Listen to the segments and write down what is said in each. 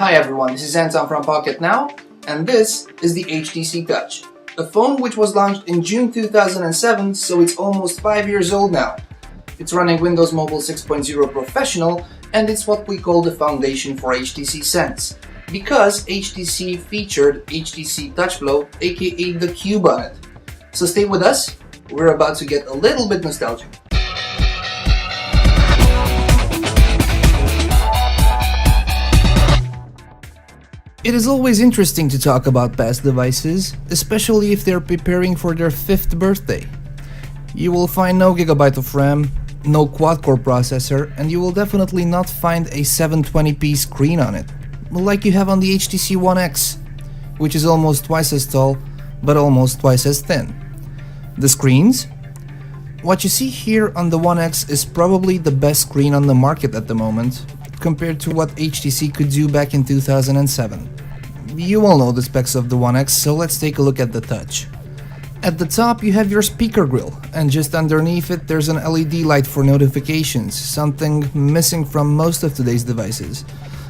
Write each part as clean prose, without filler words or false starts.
Hi everyone, this is Anton from Pocket Now, and this is the HTC Touch, a phone which was launched in June 2007, so it's almost 5 years old now. It's running Windows Mobile 6.0 Professional, and it's what we call the foundation for HTC Sense, because HTC featured HTC Touch Flow, aka the Cube on it. So stay with us, we're about to get a little bit nostalgic. It is always interesting to talk about past devices, especially if they're preparing for their 5th birthday. You will find no gigabyte of RAM, no quad-core processor, and you will definitely not find a 720p screen on it, like you have on the HTC One X, which is almost twice as tall, but almost twice as thin. The screens? What you see here on the One X is probably the best screen on the market at the moment, compared to what HTC could do back in 2007. You all know the specs of the One X, so let's take a look at the Touch. At the top you have your speaker grill, and just underneath it there's an LED light for notifications, something missing from most of today's devices.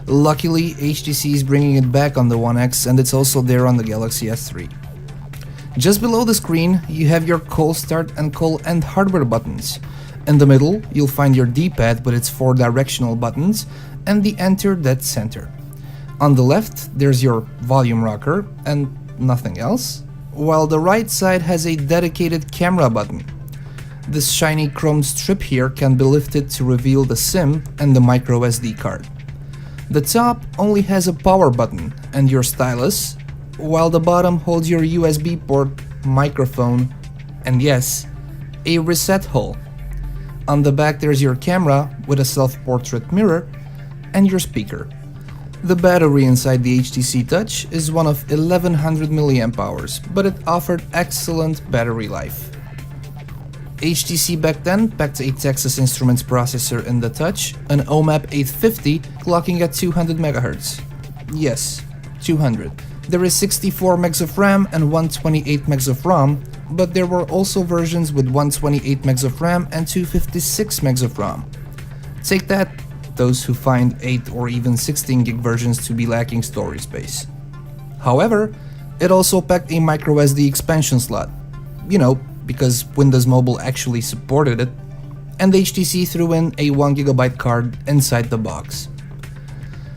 Luckily, HTC is bringing it back on the One X, and it's also there on the Galaxy S3. Just below the screen you have your call start and call end hardware buttons. In the middle, you'll find your D-pad with its 4 directional buttons and the enter dead center. On the left, there's your volume rocker and nothing else, while the right side has a dedicated camera button. This shiny chrome strip here can be lifted to reveal the SIM and the micro SD card. The top only has a power button and your stylus, while the bottom holds your USB port, microphone, and yes, a reset hole. On the back there's your camera with a self-portrait mirror and your speaker. The battery inside the HTC Touch is one of 1100 mAh, but it offered excellent battery life. HTC back then packed a Texas Instruments processor in the Touch, an OMAP 850 clocking at 200 MHz. Yes, 200. There is 64 MB of RAM and 128 MB of ROM, but there were also versions with 128 MB of RAM and 256 MB of ROM. Take that, those who find 8 or even 16 gig versions to be lacking storage space. However, it also packed a microSD expansion slot, you know, because Windows Mobile actually supported it, and HTC threw in a 1GB card inside the box.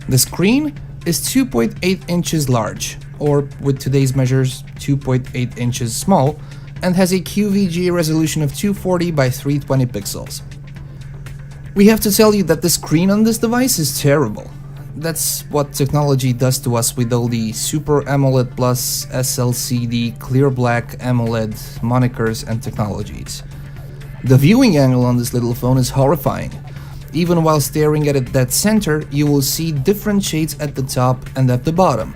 The screen is 2.8 inches large, or with today's measures 2.8 inches small, and has a QVGA resolution of 240 by 320 pixels. We have to tell you that the screen on this device is terrible. That's what technology does to us with all the Super AMOLED Plus, SLCD, Clear Black AMOLED monikers and technologies. The viewing angle on this little phone is horrifying. Even while staring at it dead center, you will see different shades at the top and at the bottom.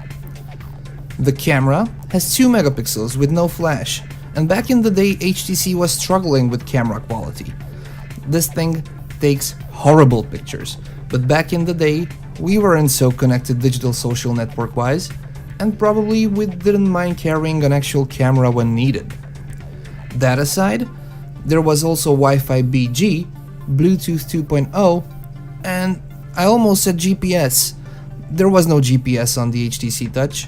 The camera has 2 megapixels with no flash, and back in the day HTC was struggling with camera quality. This thing takes horrible pictures, but back in the day we weren't so connected digital social network wise, and probably we didn't mind carrying an actual camera when needed. That aside, there was also Wi-Fi BG, Bluetooth 2.0, and I almost said GPS. There was no GPS on the HTC Touch,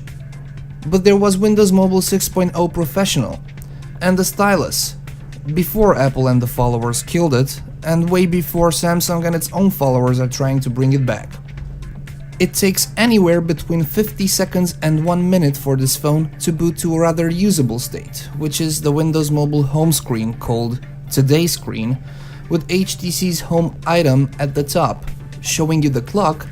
but there was Windows Mobile 6.0 Professional, and the stylus, before Apple and the followers killed it, and way before Samsung and its own followers are trying to bring it back. It takes anywhere between 50 seconds and 1 minute for this phone to boot to a rather usable state, which is the Windows Mobile home screen called Today's Screen, with HTC's home item at the top, showing you the clock,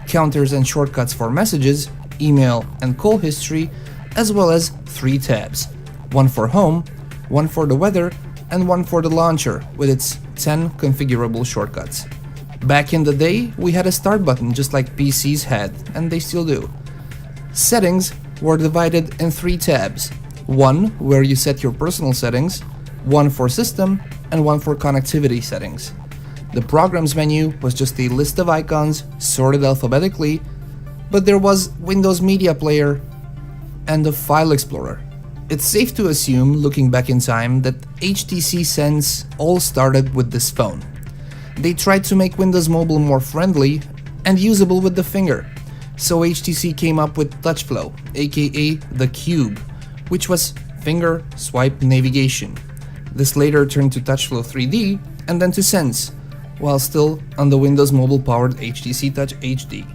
counters and shortcuts for messages, email and call history, as well as 3 tabs, one for home, one for the weather, and one for the launcher with its 10 configurable shortcuts. Back in the day, we had a start button just like PCs had, and they still do. Settings were divided in 3 tabs, one where you set your personal settings, one for system, and one for connectivity settings. The programs menu was just a list of icons sorted alphabetically, but there was Windows Media Player and a File Explorer. It's safe to assume, looking back in time, that HTC Sense all started with this phone. They tried to make Windows Mobile more friendly and usable with the finger, So HTC came up with TouchFlow, aka the Cube, which was finger swipe navigation. This later turned to TouchFlow 3D and then to Sense, while still on the Windows Mobile powered HTC Touch HD.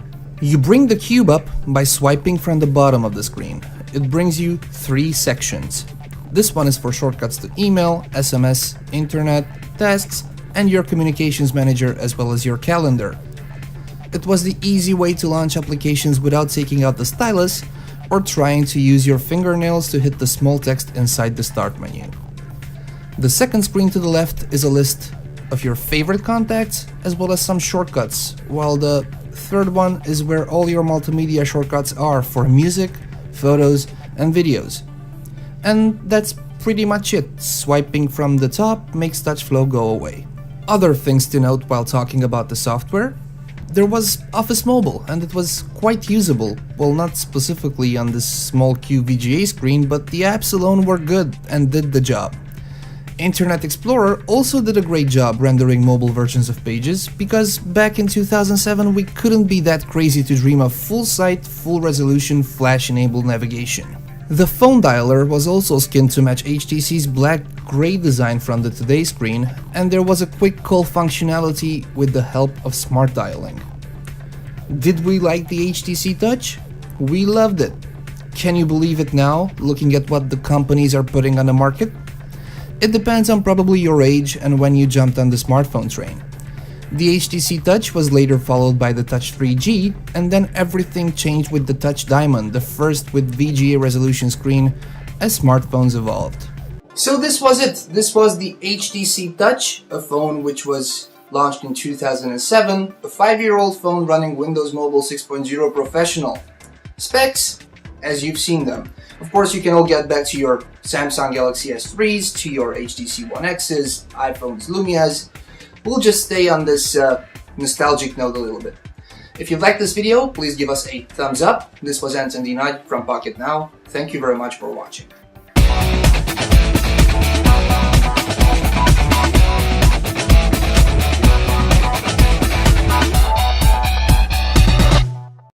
You bring the cube up by swiping from the bottom of the screen. It brings you 3 sections. This one is for shortcuts to email, SMS, internet, tasks, and your communications manager as well as your calendar. It was the easy way to launch applications without taking out the stylus or trying to use your fingernails to hit the small text inside the start menu. The second screen to the left is a list of your favorite contacts as well as some shortcuts, while the third one is where all your multimedia shortcuts are for music, photos, and videos. And that's pretty much it. Swiping from the top makes TouchFlow go away. Other things to note while talking about the software: there was Office Mobile, and it was quite usable. Well, not specifically on this small QVGA screen, but the apps alone were good and did the job. Internet Explorer also did a great job rendering mobile versions of pages, because back in 2007 we couldn't be that crazy to dream of full-site, full-resolution, flash-enabled navigation. The phone dialer was also skinned to match HTC's black-gray design from the Today screen, and there was a quick call functionality with the help of smart dialing. Did we like the HTC Touch? We loved it. Can you believe it now, looking at what the companies are putting on the market? It depends on probably your age and when you jumped on the smartphone train. The HTC Touch was later followed by the Touch 3G, and then everything changed with the Touch Diamond, the first with VGA resolution screen, as smartphones evolved. So this was it. This was the HTC Touch, a phone which was launched in 2007, a 5-year-old phone running Windows Mobile 6.0 Professional. Specs, as you've seen them. Of course, you can all get back to your Samsung Galaxy S3s, to your HTC One X's, iPhones, Lumias. We'll just stay on this nostalgic note a little bit. If you liked this video, please give us a thumbs up. This was Anton D. Knight from Pocket Now. Thank you very much for watching.